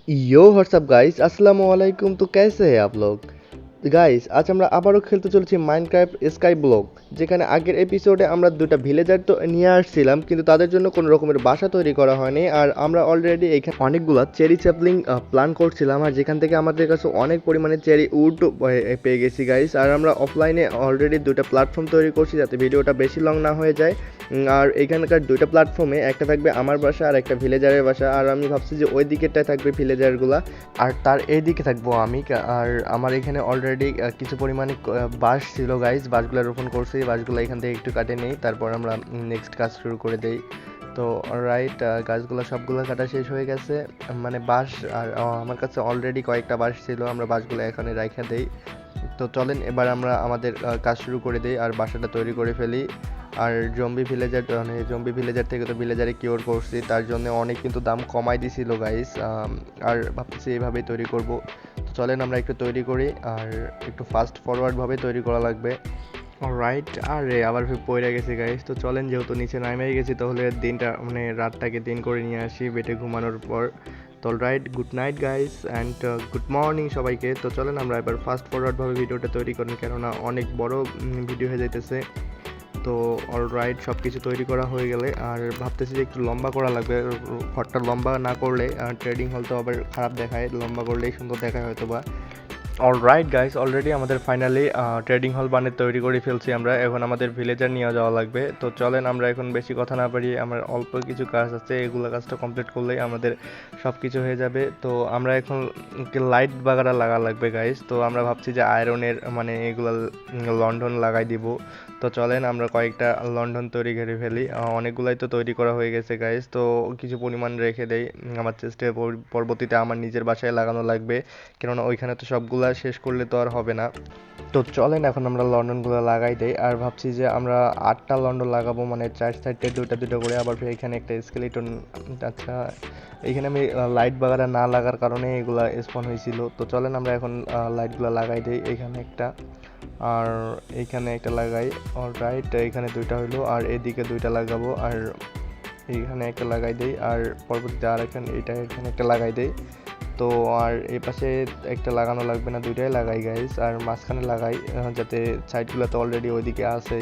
यो WhatsApp guys, अस्सलाम वालेकुम। तो कैसे हैं आप लोग? গাইস, আজ আমরা আবারও খেলতে চলেছি মাইনক্রাফট স্কাই ব্লক, যেখানে আগের এপিসোডে আমরা দুটো ভিলেজার তো নিয়ে আসছিলাম, কিন্তু তাদের জন্য কোনো রকমের বাসা তৈরি করা হয়নি। আর আমরা অলরেডি এখানে অনেকগুলো চেরি স্যাপলিং প্ল্যান করছিলাম, আর যেখান থেকে আমাদের কাছে অনেক পরিমাণে চেরি উড পেয়ে গেছি গাইস। আর আমরা অফলাইনে অলরেডি দুটো প্ল্যাটফর্ম তৈরি করছি যাতে ভিডিওটা বেশি লং না হয়ে যায়। আর এখানকার দুইটা প্ল্যাটফর্মে একটা থাকবে আমার বাসা আর একটা ভিলেজারের বাসা। আর আমি ভাবছি যে ওই দিকেরটায় থাকবে ভিলেজারগুলা, আর তার এই দিকে থাকবো আমি। আর আমার এখানে অলরেডি কিছু পরিমাণে বাঁশ ছিল গাইস, বাঁশগুলো রোপণ করছি। বাঁশগুলো এখান থেকে একটু কাটে নেই, তারপর আমরা নেক্সট কাজ শুরু করে দেই। তো রাইট, গাছগুলো সবগুলো কাটা শেষ হয়ে গেছে, মানে বাঁশ। আর আমার কাছে অলরেডি কয়েকটা বাঁশ ছিল, আমরা বাঁশগুলো এখানে রাইখা দেই। তো চলেন এবার আমরা আমাদের কাজ শুরু করে দিই আর বাসাটা তৈরি করে ফেলি। আর জম্বি ভিলেজার থেকে তো ভিলেজারে কিওর করছি, তার জন্য অনেক কিন্তু দাম কমাই দিছিল গাইস। আর ভাবতেছি এইভাবেই তৈরি করব। তো চলেন আমরা একটু তৈরি করি, আর একটু ফাস্ট ফরওয়ার্ডভাবে তৈরি করা লাগবে। রাইট, আরে আবার পড়ে গেছি গাইস। তো চলেন, যেহেতু নিচে নামিয়ে গেছি, তাহলে দিনটা মানে রাতটাকে দিন করে নিয়ে আসি বেটে ঘুমানোর পর। তো right, good night guys and good morning সবাইকে। তো চলেন আমরা এবার ফাস্ট ফরওয়ার্ডভাবে ভিডিওটা তৈরি করি, কেননা অনেক বড় ভিডিও হয়ে যাইতেছে। তো অলরাইট, সব কিছু তৈরি করা হয়ে গেলে আর ভাবতেছি যে একটু লম্বা করা লাগবে। ঘরটা লম্বা না করলে ট্রেডিং হল তো আবার খারাপ দেখায়, লম্বা করলেই সুন্দর দেখায় হয়তো বা। অলরাইট গাইস, অলরেডি আমাদের ফাইনালি ট্রেডিং হল বানিয়ে তৈরি করে ফেলছি আমরা। এখন আমাদের ভিলেজার নিয়ে যাওয়া লাগবে। তো চলেন আমরা এখন বেশি কথা না পারি, আমার অল্প কিছু কাজ আছে, এগুলো কাজটা কমপ্লিট করলেই আমাদের সব কিছু হয়ে যাবে। তো আমরা এখন লাইট বাগারা লাগা লাগবে গাইস। তো আমরা ভাবছি যে আয়রনের মানে এগুলো লন্ডন লাগাই দিব। তো চলেন আমরা কয়েকটা লন্ডন তৈরি করে ফেলি। অনেকগুলাই তো তৈরি করা হয়ে গেছে গাইস, তো কিছু পরিমাণ রেখে দেই আমার চেষ্টা। পরবর্তীতে আমার নিজের বাসায় লাগানো লাগবে, কেননা ওইখানে তো সবগুলা শেষ করলে তো আর হবে না। তো চলেন এখন আমরা লন্ডনগুলো লাগাই দেই। আর ভাবছি যে আমরা 8টা লন্ডন লাগাবো, মানে 4 সাইডে দুইটা দুইটা করে। আবার ফির এখানে একটা স্কেলিটন। আচ্ছা, এইখানে আমি লাইট বাগারা না লাগার কারণে এগুলা স্পন হয়েছিল। তো চলেন আমরা এখন লাইটগুলো লাগাই দেই। এখানে একটা, আর এইখানে একটা লাগাই। অলরাইট, এখানে দুইটা হইলো, আর এদিকে দুইটা লাগাবো, আর এইখানে একটা লাগাই দেই। আর পরবর্তীতে আর এখানে একটা লাগাই দেই। তো আর এই পাশে একটা লাগানো লাগবে না, দুইটাই লাগাই গাইস। আর মাঝখানে লাগাই যাতে সাইডগুলো তো অলরেডি ওইদিকে আছে।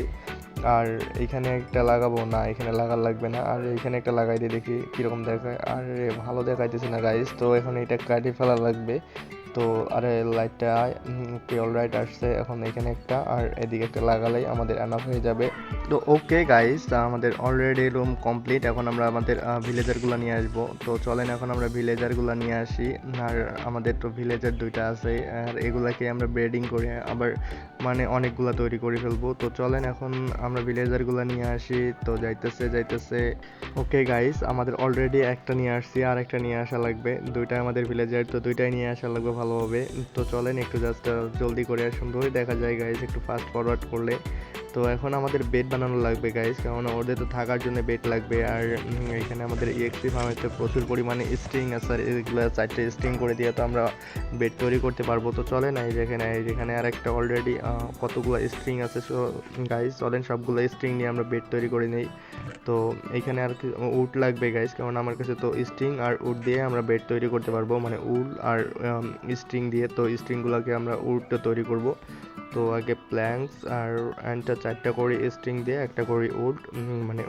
আর এইখানে একটা লাগাবো না, এখানে লাগার লাগবে না। আর এইখানে একটা লাগাই দিয়ে দেখি কীরকম দেখায়। আর ভালো দেখাইতেছে না গাইস, তো এখন এটা কাটিয়ে ফেলা লাগবে। তো আরে লাইটটা অলরাইট আসছে। এখন এখানে একটা আর এদিকে একটা লাগালেই আমাদের এনাফ হয়ে যাবে। তো ওকে গাইস, আমাদের অলরেডি রুম কমপ্লিট। এখন আমরা আমাদের ভিলেজারগুলো নিয়ে আসবো। তো চলেন এখন আমরা ভিলেজারগুলো নিয়ে আসি। আর আমাদের তো ভিলেজার দুইটা আছে, আর এগুলাকে আমরা ব্রিডিং করে আবার মানে অনেকগুলা তৈরি করে ফেলবো। তো চলেন এখন আমরা ভিলেজারগুলো নিয়ে আসি। তো যাইতেছে। ওকে গাইস, আমাদের অলরেডি একটা নিয়ে আসছি, আর একটা নিয়ে আসা লাগবে। দুইটাই আমাদের ভিলেজার, তো দুইটাই নিয়ে আসা লাগবে ভালোভাবে। তো চলেন একটু জাস্ট জলদি করে, সুন্দরই দেখা যায় গাইস একটু ফাস্ট ফরওয়ার্ড করলে। তো এখন আমাদের বেড বানানো লাগবে গাইস, কারণ ওদের তো থাকার জন্য বেড লাগবে। আর এখানে আমাদের ইএক্সপি ফার্মেতে প্রচুর পরিমাণে স্ট্রিং আছে, আর এগুলো 4টে স্ট্রিং করে দিয়ে তো আমরা বেড তৈরি করতে পারবো। তো চলেন যেখানে আর একটা অলরেডি কতগুলো স্ট্রিং আছে। সো গাইস চলেন সবগুলো স্ট্রিং নিয়ে আমরা বেড তৈরি করে নিই। তো এইখানে আর কি উড লাগবে গাইস, কারণ আমার কাছে তো স্ট্রিং আর উড দিয়ে আমরা বেড তৈরি করতে পারবো, মানে উল আর স্ট্রিং দিয়ে। তো স্ট্রিংগুলোকে আমরা উডটা তৈরি করব। তো আগে প্ল্যাঙ্কস আর অ্যান্ডটা 4টা করে স্ট্রিং দিয়ে একটা করে উড, মানে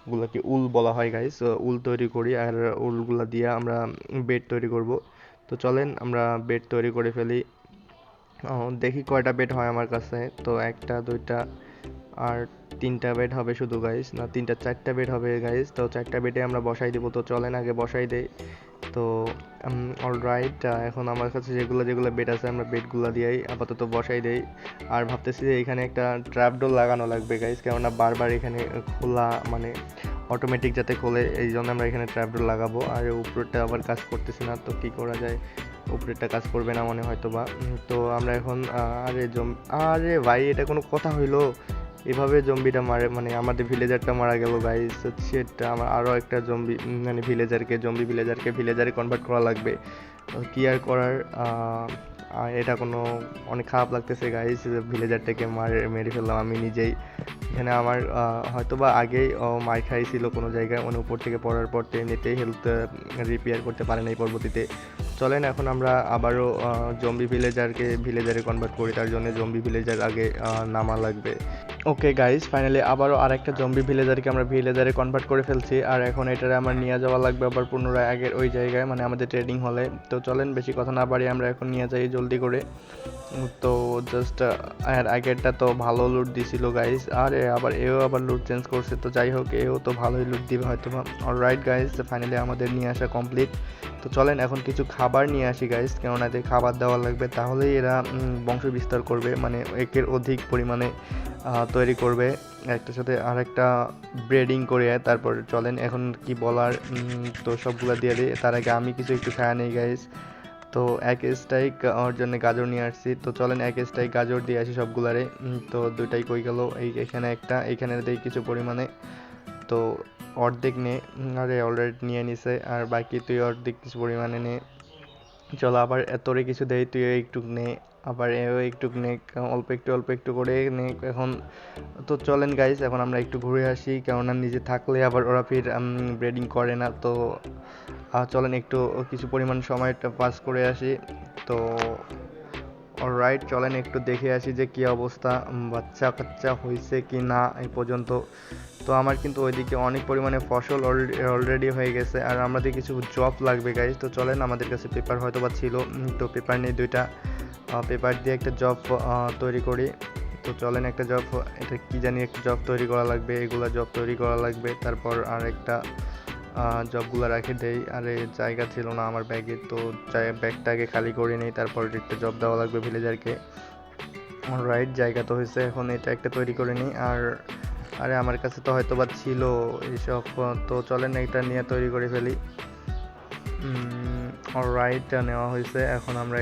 ওগুলোকে উল বলা হয় গাইস, উল তৈরি করি। আর উলগুলা দিয়ে আমরা বেড তৈরি করব। তো চলেন আমরা বেড তৈরি করে ফেলি। দেখি কয়টা বেড হয় আমার কাছে। তো একটা, দুইটা, আর 3টা বেড হবে শুধু গাইস, না 3টা 4টা বেড হবে গাইস। তো 4টা বেডে আমরা বসাই দিব। তো চলেন আগে বসাই দেই। তো অলরাইট, এখন আমার কাছে যেগুলো যেগুলো বেড আছে আমরা বেডগুলো দিয়েই আপাতত বসাই দেই। আর ভাবতেছি যে এখানে একটা ট্র্যাপডোর লাগানো লাগবে গাইস, কেননা বারবার এখানে খোলা মানে অটোমেটিক যাতে খোলে, এই জন্য আমরা এখানে ট্র্যাপডোর লাগাবো। আর উপরেরটা আবার কাজ করতেছি না, তো কী করা যায়, উপরেরটা কাজ করবে না মনে হয়তো বা। তো আমরা এখন আরে ভাই, এটা কোনো কথা হইলো? এভাবে জম্বিটা মারে, মানে আমাদের ভিলেজারটা মারা গেল গাইস। সেটা আমার আরও একটা মানে জম্বি ভিলেজারকে ভিলেজারে কনভার্ট করা লাগবে। কি আর করার, এটা অনেক খারাপ লাগতেছে গাইস, ভিলেজারটাকে মেরে ফেললাম আমি নিজেই। এখানে আমার হয়তোবা আগেই মার খাইছিল কোনো জায়গায়, মানে উপর থেকে পড়ার পর তো এমনিতেই হেলথ রিপেয়ার করতে পারে নাই পরবর্তীতে। চলেন এখন আমরা আবারও জম্বি ভিলেজারে কনভার্ট করি, তার জন্য জম্বি ভিলেজার আগে নামা লাগবে। ওকে গাইস, ফাইনালি আবারও আরেকটা জম্বি ভিলেজারকে আমরা ভিলেজারে কনভার্ট করে ফেলছি, আর এখন এটারে আমার নিয়ে যাওয়া লাগবে আবার পুনরায় আগের ওই জায়গায়, মানে আমাদের ট্রেডিং হলে। তো চলেন বেশি কথা না বাড়িয়ে আমরা এখন নিয়ে যাই জলদি করে। তো জাস্ট আর আগেরটা তো ভালো লুট দিছিল গাইস, আর আবার এও আবার লুট চেঞ্জ করছে, তো যাই হোক এও তো ভালোই লুট দিবে হয়তো বা। অলরাইট গাইস, ফাইনালি আমাদের নিয়ে আসা কমপ্লিট। তো চলেন এখন কিছু খাবার নিয়ে আসি গাইস, কেননা এদের খাবার দেওয়া লাগবে, তাহলেই এরা বংশ বিস্তার করবে, মানে একের অধিক পরিমাণে তৈরি করবে একটার সাথে আরেকটা ব্রিডিং করে। তারপর চলেন এখন কি বলার, তো সবগুলো দিয়ে দিই। তার আগে আমি কিছু একটু খাওয়া নেই গাইস। তো এক স্ট্রাইক ওর জন্য গাজর নিয়ে আসছি, তো চলেন এক স্ট্রাইক গাজর দিয়ে আসি সবগুলারে। তো দুইটাই কই গেল, এখানে একটা, এখানে দেই কিছু পরিমাণে। তো অর্ধেক নে, আরে অলরেডি নিয়ে নিছে, আর বাকি তুই অর্ধেক কিছু পরিমাণে নে। চলো আবার তোরে কিছু দেই, তুই একটু নে, আবার এও একটু নে, অল্প একটু করে নে এখন। তো চলেন গাইস এখন আমরা একটু ঘুরে আসি, কেননা নিজে থাকলে আবার ওরা ফির ব্রিডিং করে না। তো চলেন একটু কিছু পরিমাণ সময়টা পাস করে আসি। তো অলরাইট, চলেন একটু দেখে আসি যে কি অবস্থা, বাচ্চা কাচ্চা হয়েছে কি না এই পর্যন্ত। তো আমার কিন্তু ওইদিকে অনেক পরিমাণে ফসল অলরেডি হয়ে গেছে, আর আমাদের কিছু জব লাগবে গাইজ। তো চলেন, আমাদের কাছে পেপার হয়তো বা ছিল, তো পেপার নেই দুইটা, পেপার দিয়ে একটা জব তৈরি করি। তো চলেন একটা জব, এটা কি জানি একটা জব তৈরি করা লাগবে, এগুলা জব তৈরি করা লাগবে। তারপর আর একটা জবগুলো রেখে দেই, আরে জায়গা ছিল না আমার ব্যাগে, তো ব্যাগটা আগে খালি করে নেই, তারপর একটা জব দেওয়া লাগবে ভিলেজারকে। রাইট, জায়গা তো হয়েছে, এখন এটা একটা তৈরি করে নিই। আর আরে আমার কাছে তো হয়তো বা ছিল এইসব, তো চলেন এটা নিয়ে তৈরি করে ফেলি। রাইট, নেওয়া হয়েছে, এখন আমরা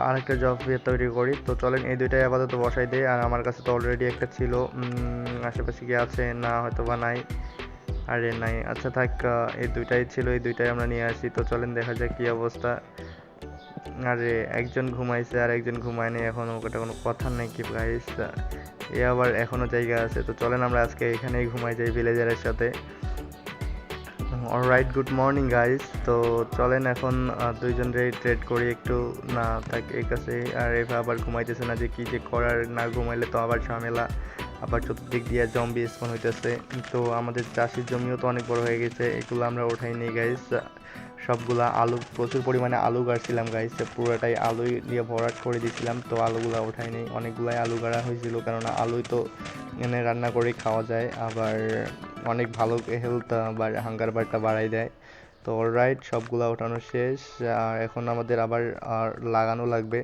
আরেকটা জব তৈরি করি। তো চলেন এই দুইটাই আপাতত বসাই দিই, আর আমার কাছে তো অলরেডি একটা ছিল, আশেপাশে কি আছে না হয়তো বা নাই, আরে নাই, আচ্ছা থাক, এই দুইটাই ছিল, এই দুইটাই আমরা নিয়ে আসি। তো চলেন দেখা যাক কি অবস্থা। আরে একজন ঘুমাইছে আর একজন ঘুমায় নেই এখনো, ওটা কোনো কথা নেই কি গাইস, এ আবার এখনো জায়গা আছে। তো চলেন আমরা আজকে এখানেই ঘুমাই যাই ভিলেজারের সাথে। Alright, good morning guys. তো চলেন এখন দুইজনরে ট্রেড করি একটু, না থাক এই কাছে, আর এভাবে আবার ঘুমাইতেছে না, যে কি যে করার, না ঘুমাইলে তো আবার ঝামেলা, আবার চতুর্দিক দিয়ে জম্বি স্পন হইতেছে। তো আমাদের চাষের জমিও তো অনেক বড় হয়ে গেছে, এগুলো আমরা ওঠাই নিই গাইস। সবগুলা আলু, প্রচুর পরিমাণে আলু গাড়ছিলাম গাইস, পুরোটাই আলু দিয়ে ভরাট করে দিয়েছিলাম, তো আলুগুলা ওঠাই নেই, অনেকগুলাই আলু গাড়া হয়েছিল, কেননা আলুই তো এনে রান্না করে খাওয়া যায়, আবার অনেক ভালো হেলথ বা হাঙ্গার বারটা বাড়াই দেয়। তো অলরাইট, সবগুলা ওঠানো শেষ, আর এখন আমাদের আবার লাগানো লাগবে।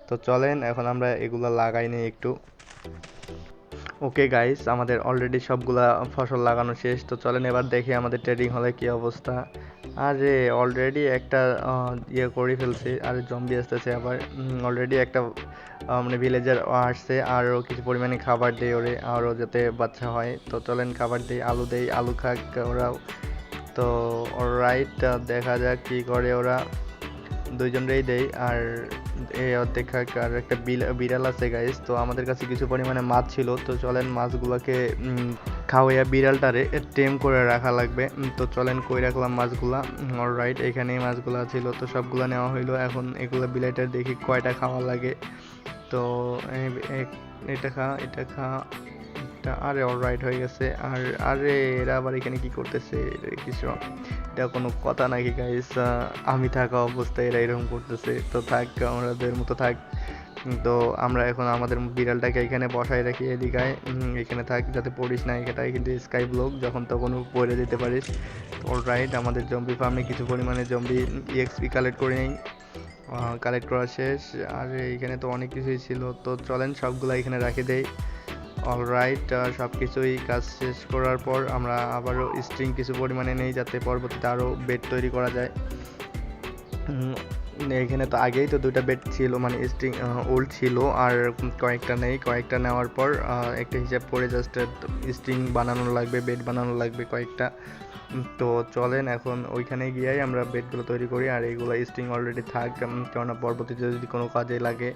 তো চলেন এখন আমরা এগুলা লাগাই নিই একটু। ওকে গাইস, আমাদের অলরেডি সবগুলা ফসল লাগানো শেষ। তো চলেন এবার দেখি আমাদের ট্রেডিং হলে কি অবস্থা। আরে অলরেডি একটা ইয়ে করে ফেলছে, আর জম্বি আসতেছে আবার, অলরেডি একটা মানে ভিলেজার আসছে, আরও কিছু পরিমাণে খাবার দেয় ওরে, আরও যাতে বাচ্চা হয়। তো চলেন খাবার দিই, আলু দেই, আলু খাক ওরাও। তো অলরাইট, দেখা যাক কি করে ওরা, দুইজনরেই দেই, আর এই অর্ধেক খাক, আর একটা বিড়াল আছে গাইস। তো আমাদের কাছে কিছু পরিমাণে মাছ ছিল, তো চলেন মাছগুলোকে খাওয়াইয়া বিড়ালটারে টেম করে রাখা লাগবে। তো চলেন কই রাখলাম মাছগুলা, অলরাইট এখানেই মাছগুলা ছিল, তো সবগুলা নেওয়া হইলো। এখন এগুলো বিলাইটার দেখি কয়টা খাওয়া লাগে। তো এটা খা, এটা খা, আরে অলরাইট হয়ে গেছে। আর আরে এরা আবার এখানে কি করতেছে, কিছু, এটা কোনো কথা নাকি গাইস, আমি থাকা অবস্থায় এরা এরকম করতেছে। তো থাক, আমাদের মতো থাক। তো আমরা এখন আমাদের বিড়ালটাকে এখানে বসায় রাখি, এদিকে এখানে থাক, যাতে পড়িস না, এটাই কিন্তু স্কাই ব্লক, যখন তখন পড়ে যেতে পারিস। অলরাইট, আমাদের জম্বি ফার্মে কিছু পরিমাণে জম্বি ইএক্সপি কালেক্ট করে নেই, কালেক্ট করা শেষ। আর এইখানে তো অনেক কিছুই ছিল, তো চলেন সবগুলা এখানে রেখে দেই। অলরাইট, সব কিছুই কাজ শেষ করার পর আমরা আবারও স্ট্রিং কিছু পরিমাণে নেই, যাতে পরবর্তীতে আরও বেড তৈরি করা যায়। এখানে তো আগেই তো দুইটা বেড ছিল, মানে স্ট্রিং ওল্ড ছিল, আর কয়েকটা নেই, কয়েকটা নেওয়ার পর একটা হিসাব করে জাস্ট স্ট্রিং বানানো লাগবে, বেড বানানো লাগবে কয়েকটা। তো চলেন এখন ওইখানে গিয়েই আমরা বেডগুলো তৈরি করি, আর এইগুলো স্ট্রিং অলরেডি থাক, কেননা পরবর্তীতে যদি কোনো কাজে লাগে।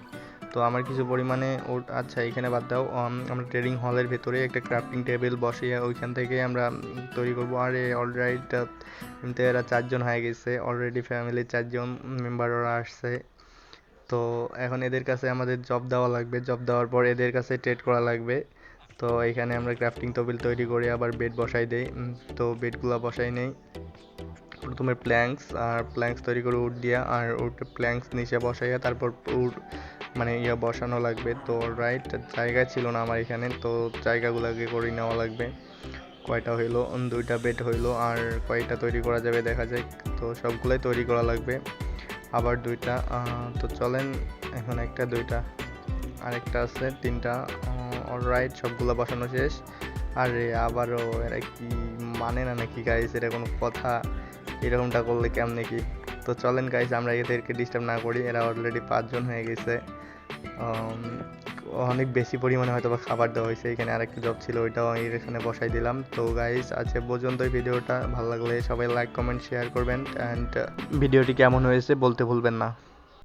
তো তো আমার কিছু পরিমাণে আচ্ছা এখানে বাদ দাও, আমরা ট্রেডিং হলের ভেতরে একটা ক্রাফটিং টেবিল বসিয়ে ওইখান থেকে আমরা তৈরি করবো। আর অলরাইট এমনিতে এরা 4 জন হয়ে গেছে অলরেডি, ফ্যামিলির 4 জন মেম্বার ওরা আসছে। তো এখন এদের কাছে আমাদের জব দেওয়া লাগবে, জব দেওয়ার পর এদের কাছে ট্রেড করা লাগবে। তো এখানে আমরা ক্রাফটিং টেবিল তৈরি করে আবার বেড বসাই দেই। তো বেডগুলো বসাই নেই প্রথমে প্ল্যাঙ্কস তৈরি করে উড দিয়া, আর উড প্ল্যাঙ্কস নিচে বসাইয়া তারপর উড মানে বসানো লাগবে। তো রাইট জায়গা ছিল না আমার এখানে, তো জায়গাগুলোকে করে নেওয়া লাগবে। কয়টা হইলো, 2টা বেড হইলো, আর কয়টা তৈরি করা যাবে দেখা যায়। তো সবগুলোই তৈরি করা লাগবে, আবার 2টা। তো চলেন এখন 1টা 2টা আরেকটা আছে 3টা। অলরাইট সবগুলো বসানো শেষ। আরে আবারও এরা কি মানে না নাকি গাইস, এটা কোনো কথা? এরকমটা করলে কেমনে কি? তো চলেন গাইস আমরা এদেরকে ডিস্টার্ব না করি, এরা অলরেডি 5 জন হয়ে গেছে। অনেক বেশি পরিমাণে হয়তো বা খাবার দেওয়া হয়েছে। এখানে আরেকটা জব ছিল, ওইটাও এখানে বসাই দিলাম। তো গাইস আজকে পর্যন্ত ভিডিওটা ভালো লাগলে সবাই লাইক কমেন্ট শেয়ার করবেন, অ্যান্ড ভিডিওটি কেমন হয়েছে বলতে ভুলবেন না।